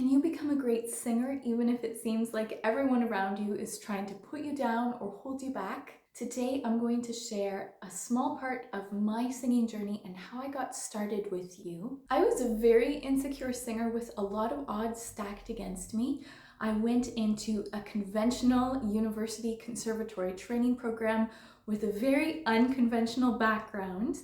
Can you become a great singer even if it seems like everyone around you is trying to put you down or hold you back? Today, I'm going to share a small part of my singing journey and how I got started with you. I was a very insecure singer with a lot of odds stacked against me. I went into a conventional university conservatory training program with a very unconventional background,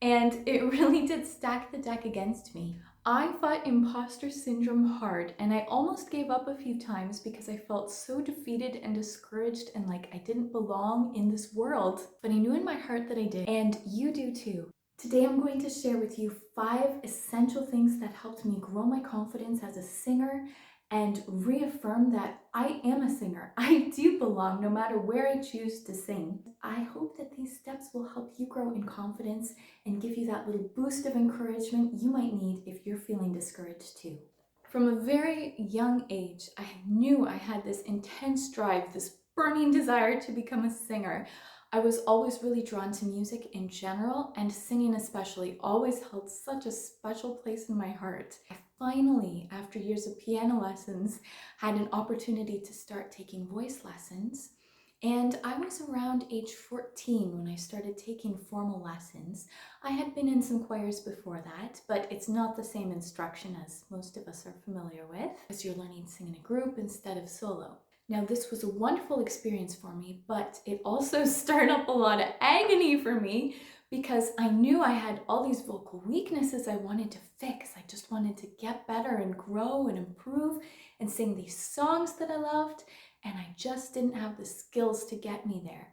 and it really did stack the deck against me. I fought imposter syndrome hard, and I almost gave up a few times because I felt so defeated and discouraged and like I didn't belong in this world. But I knew in my heart that I did, and you do too. Today I'm going to share with you 5 essential things that helped me grow my confidence as a singer and reaffirm that I am a singer. I do belong no matter where I choose to sing. I hope that these steps will help you grow in confidence and give you that little boost of encouragement you might need if you're feeling discouraged too. From a very young age, I knew I had this intense drive, this burning desire to become a singer. I was always really drawn to music in general, and singing especially always held such a special place in my heart. I finally, after years of piano lessons, had an opportunity to start taking voice lessons. And I was around age 14 when I started taking formal lessons. I had been in some choirs before that, but it's not the same instruction as most of us are familiar with, as you're learning to sing in a group instead of solo. Now, this was a wonderful experience for me, but it also stirred up a lot of agony for me because I knew I had all these vocal weaknesses I wanted to fix. I just wanted to get better and grow and improve and sing these songs that I loved, and I just didn't have the skills to get me there.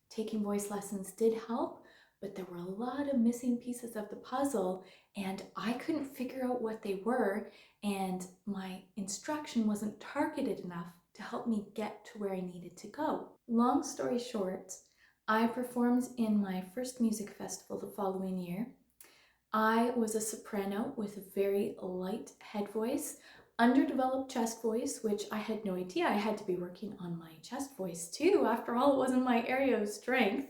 Taking voice lessons did help, but there were a lot of missing pieces of the puzzle, and I couldn't figure out what they were, and my instruction wasn't targeted enough to help me get to where I needed to go. Long story short, I performed in my first music festival the following year. I was a soprano with a very light head voice, underdeveloped chest voice, which I had no idea I had to be working on my chest voice too. After all, it wasn't my area of strength.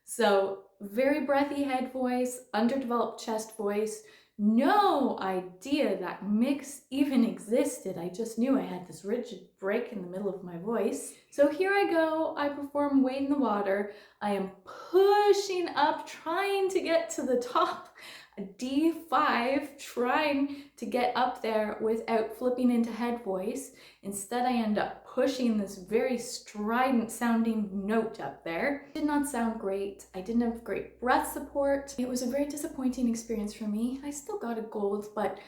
So very breathy head voice, underdeveloped chest voice, no idea that mix even existed. I just knew I had this rigid break in the middle of my voice. So here I go, I perform Wade in the Water. I am pushing up, trying to get to the top, a D5, trying to get up there without flipping into head voice. Instead, I end up pushing this very strident sounding note up there. It did not sound great. I didn't have great breath support. It was a very disappointing experience for me. I still got a gold, but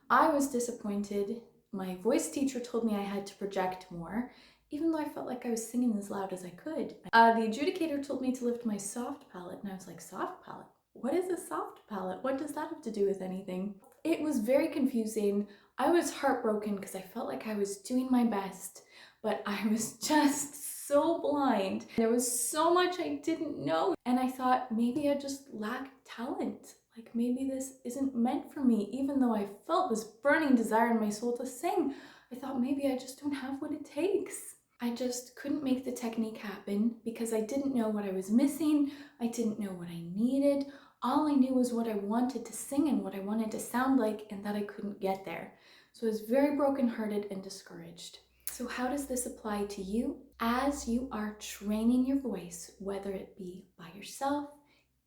I was disappointed. My voice teacher told me I had to project more, even though I felt like I was singing as loud as I could. The adjudicator told me to lift my soft palate, and I was like, soft palate? What is a soft palate? What does that have to do with anything? It was very confusing. I was heartbroken because I felt like I was doing my best, but I was just so blind. There was so much I didn't know, and I thought maybe I just lacked talent. Like maybe this isn't meant for me, even though I felt this burning desire in my soul to sing. I thought maybe I just don't have what it takes. I just couldn't make the technique happen because I didn't know what I was missing. I didn't know what I needed. All I knew was what I wanted to sing and what I wanted to sound like, and that I couldn't get there. So I was very brokenhearted and discouraged. So how does this apply to you? As you are training your voice, whether it be by yourself,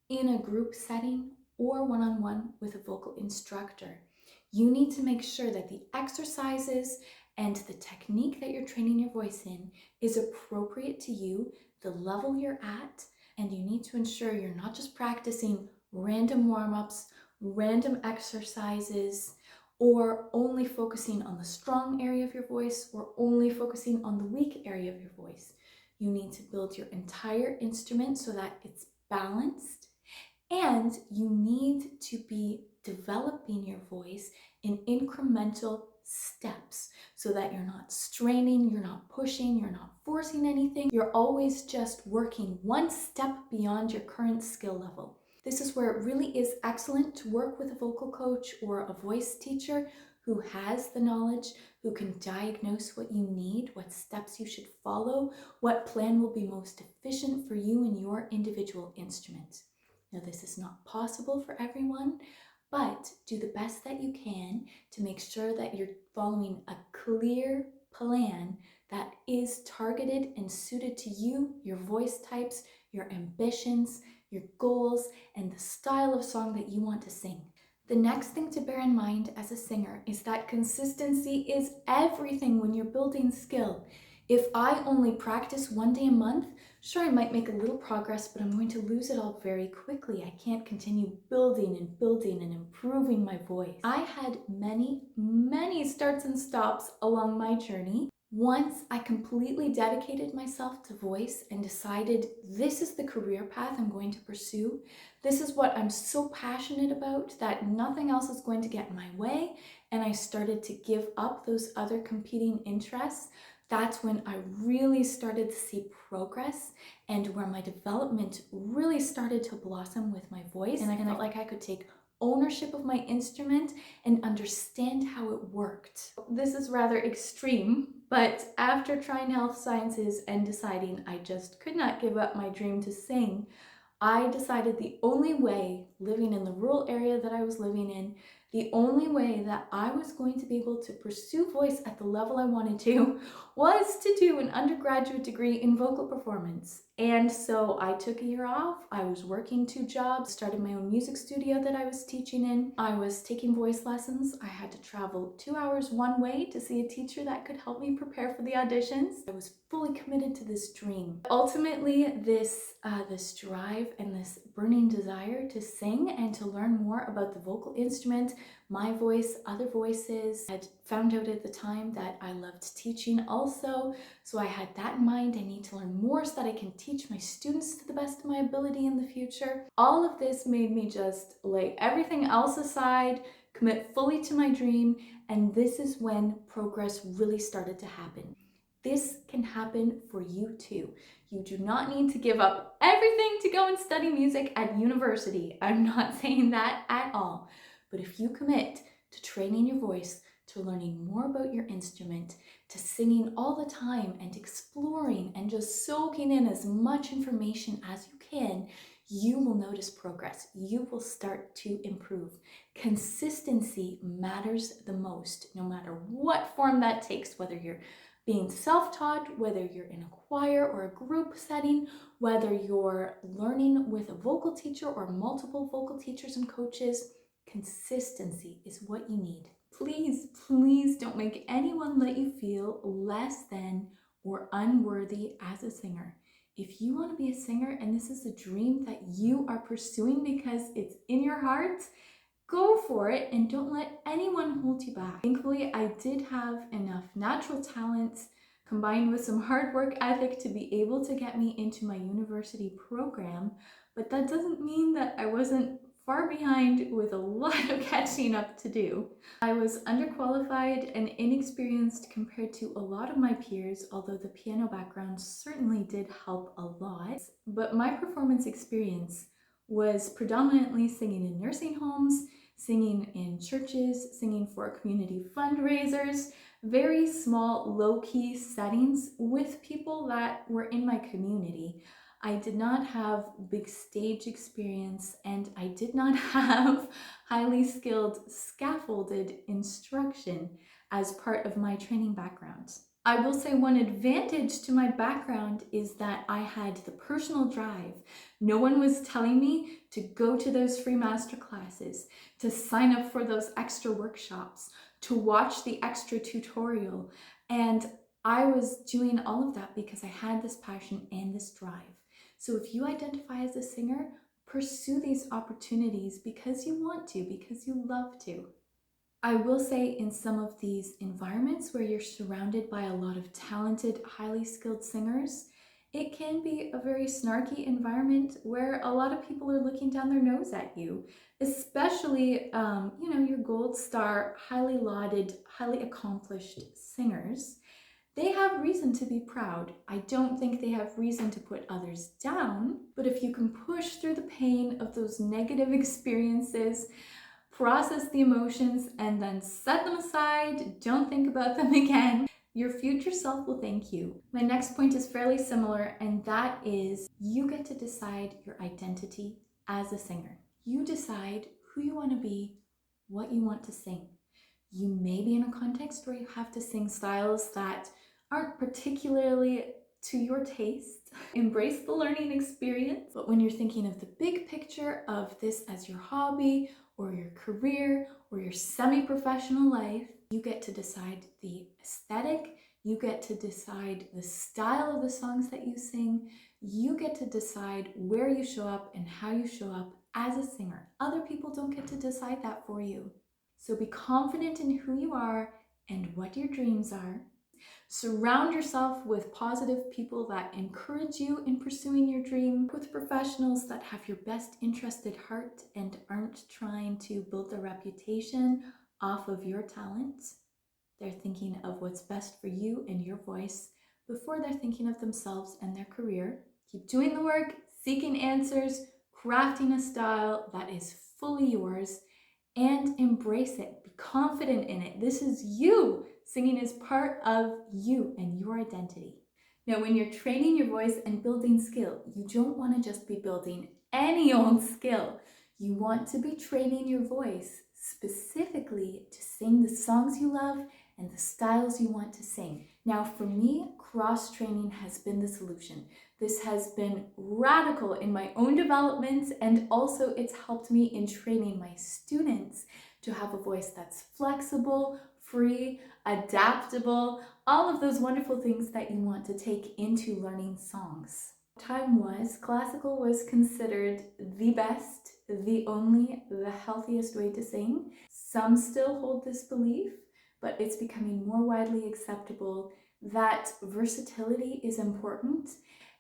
in a group setting, or one-on-one with a vocal instructor, you need to make sure that the exercises and the technique that you're training your voice in is appropriate to you, the level you're at, and you need to ensure you're not just practicing random warm-ups, random exercises, or only focusing on the strong area of your voice, or only focusing on the weak area of your voice. You need to build your entire instrument so that it's balanced, and you need to be developing your voice in incremental steps so that you're not straining, you're not pushing, you're not forcing anything. You're always just working one step beyond your current skill level. This is where it really is excellent to work with a vocal coach or a voice teacher who has the knowledge, who can diagnose what you need, what steps you should follow, what plan will be most efficient for you and your individual instrument. Now, this is not possible for everyone. but do the best that you can to make sure that you're following a clear plan that is targeted and suited to you, your voice types, your ambitions, your goals, and the style of song that you want to sing. The next thing to bear in mind as a singer is that consistency is everything when you're building skill. If I only practice 1 day a month, sure, I might make a little progress, but I'm going to lose it all very quickly. I can't continue building and improving my voice. I had many starts and stops along my journey. Once I completely dedicated myself to voice and decided this is the career path I'm going to pursue, this is what I'm so passionate about that nothing else is going to get in my way, and I started to give up those other competing interests, that's when I really started to see progress and where my development really started to blossom with my voice. And I felt like I could take ownership of my instrument and understand how it worked. This is rather extreme, but after trying health sciences and deciding I just could not give up my dream to sing, I decided the only way, living in the rural area that I was living in, the only way that I was going to be able to pursue voice at the level I wanted to was to do an undergraduate degree in vocal performance. And so I took a year off. I was working 2 jobs, started my own music studio that I was teaching in. I was taking voice lessons. I had to travel 2 hours one way to see a teacher that could help me prepare for the auditions. I was fully committed to this dream. Ultimately, this drive and this burning desire to sing and to learn more about the vocal instrument, my voice, other voices. I had found out at the time that I loved teaching also, so I had that in mind. I need to learn more so that I can teach my students to the best of my ability in the future. All of this made me just lay everything else aside, commit fully to my dream, and this is when progress really started to happen. This can happen for you too. You do not need to give up everything to go and study music at university. I'm not saying that at all. But if you commit to training your voice, to learning more about your instrument, to singing all the time and exploring and just soaking in as much information as you can, you will notice progress. You will start to improve. Consistency matters the most, no matter what form that takes, whether you're being self-taught, whether you're in a choir or a group setting, whether you're learning with a vocal teacher or multiple vocal teachers and coaches, consistency is what you need. Please don't make anyone let you feel less than or unworthy as a singer. If you want to be a singer and this is a dream that you are pursuing because it's in your heart, go for it and don't let anyone hold you back. Thankfully, I did have enough natural talent combined with some hard work ethic to be able to get me into my university program, but that doesn't mean that I wasn't far behind with a lot of catching up to do. I was underqualified and inexperienced compared to a lot of my peers, although the piano background certainly did help a lot, but my performance experience was predominantly singing in nursing homes, singing in churches, singing for community fundraisers, very small, low-key settings with people that were in my community. I did not have big stage experience, and I did not have highly skilled scaffolded instruction as part of my training background. I will say one advantage to my background is that I had the personal drive. No one was telling me to go to those free master classes, to sign up for those extra workshops, to watch the extra tutorial. And I was doing all of that because I had this passion and this drive. So if you identify as a singer, pursue these opportunities because you want to, because you love to. I will say in some of these environments where you're surrounded by a lot of talented, highly skilled singers, it can be a very snarky environment where a lot of people are looking down their nose at you, especially, your gold star, highly lauded, highly accomplished singers. They have reason to be proud. I don't think they have reason to put others down, but if you can push through the pain of those negative experiences, process the emotions, and then set them aside, don't think about them again, your future self will thank you. My next point is fairly similar, and that is you get to decide your identity as a singer. You decide who you want to be, what you want to sing. You may be in a context where you have to sing styles that aren't particularly to your taste. Embrace the learning experience, but when you're thinking of the big picture of this as your hobby or your career or your semi-professional life, you get to decide the aesthetic, you get to decide the style of the songs that you sing, you get to decide where you show up and how you show up as a singer. Other people don't get to decide that for you. So be confident in who you are and what your dreams are. Surround yourself with positive people that encourage you in pursuing your dream, with professionals that have your best interest at heart and aren't trying to build their reputation off of your talent. They're thinking of what's best for you and your voice before they're thinking of themselves and their career. Keep doing the work, seeking answers, crafting a style that is fully yours, and embrace it. Be confident in it. This is you. Singing is part of you and your identity. Now, when you're training your voice and building skill, you don't want to just be building any old skill. You want to be training your voice specifically to sing the songs you love and the styles you want to sing. Now, for me, cross-training has been the solution. This has been radical in my own development, and also it's helped me in training my students to have a voice that's flexible, free, adaptable, all of those wonderful things that you want to take into learning songs. Classical was considered the best, the only, the healthiest way to sing. Some still hold this belief, but it's becoming more widely acceptable that versatility is important.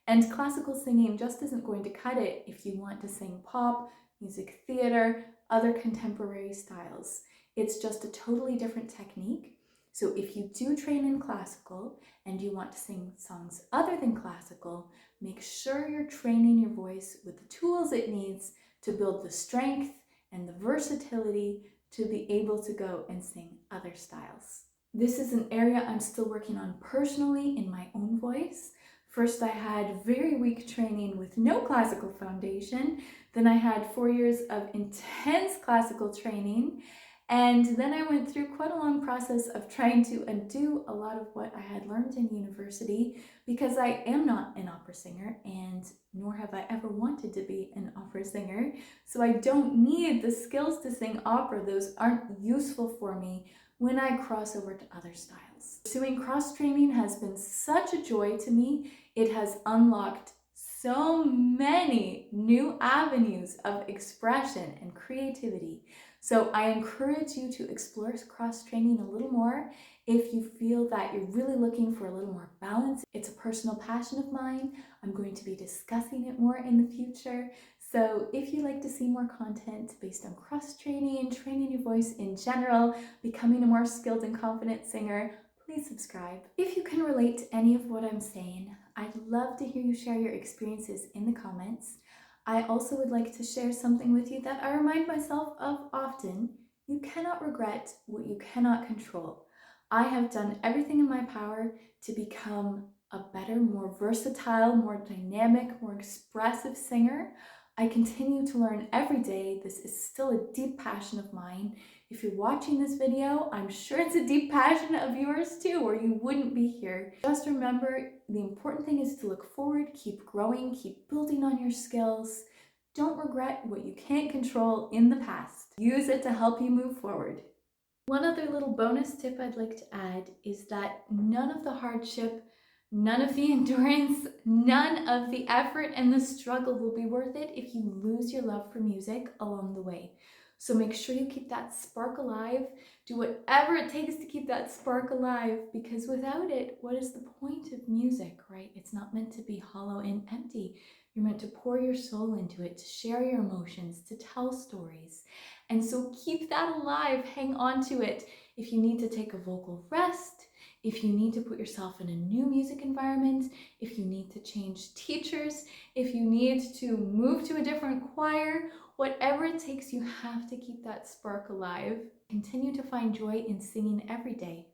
And classical singing just isn't going to cut it if you want to sing pop, music theater, other contemporary styles. It's just a totally different technique. So if you do train in classical and you want to sing songs other than classical, make sure you're training your voice with the tools it needs to build the strength and the versatility to be able to go and sing other styles. This is an area I'm still working on personally in my own voice. First, I had very weak training with no classical foundation. Then I had 4 years of intense classical training. And then I went through quite a long process of trying to undo a lot of what I had learned in university, because I am not an opera singer, and nor have I ever wanted to be an opera singer. So I don't need the skills to sing opera. Those aren't useful for me when I cross over to other styles. Pursuing cross-training has been such a joy to me. It has unlocked so many new avenues of expression and creativity. So I encourage you to explore cross-training a little more if you feel that you're really looking for a little more balance. It's a personal passion of mine. I'm going to be discussing it more in the future. So if you'd like to see more content based on cross-training, training your voice in general, becoming a more skilled and confident singer, please subscribe. If you can relate to any of what I'm saying, I'd love to hear you share your experiences in the comments. I also would like to share something with you that I remind myself of often. You cannot regret what you cannot control. I have done everything in my power to become a better, more versatile, more dynamic, more expressive singer. I continue to learn every day. This is still a deep passion of mine. If you're watching this video, I'm sure it's a deep passion of yours too, or you wouldn't be here. Just remember, the important thing is to look forward, keep growing, keep building on your skills. Don't regret what you can't control in the past. Use it to help you move forward. One other little bonus tip I'd like to add is that none of the hardship, none of the endurance, none of the effort and the struggle will be worth it if you lose your love for music along the way. So make sure you keep that spark alive. Do whatever it takes to keep that spark alive, because without it, what is the point of music, right? It's not meant to be hollow and empty. You're meant to pour your soul into it, to share your emotions, to tell stories. And so keep that alive, hang on to it. If you need to take a vocal rest, if you need to put yourself in a new music environment, if you need to change teachers, if you need to move to a different choir, whatever it takes, you have to keep that spark alive. Continue to find joy in singing every day.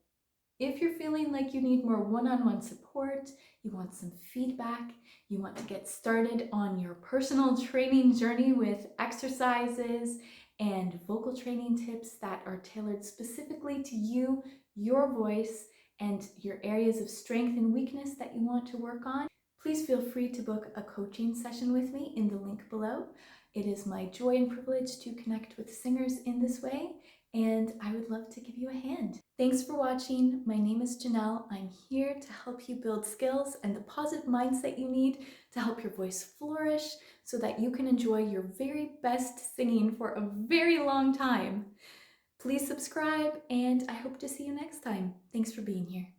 If you're feeling like you need more one-on-one support, you want some feedback, you want to get started on your personal training journey with exercises and vocal training tips that are tailored specifically to you, your voice, and your areas of strength and weakness that you want to work on, please feel free to book a coaching session with me in the link below. It is my joy and privilege to connect with singers in this way, and I would love to give you a hand. Thanks for watching. My name is Janelle. I'm here to help you build skills and the positive mindset you need to help your voice flourish so that you can enjoy your very best singing for a very long time. Please subscribe, and I hope to see you next time. Thanks for being here.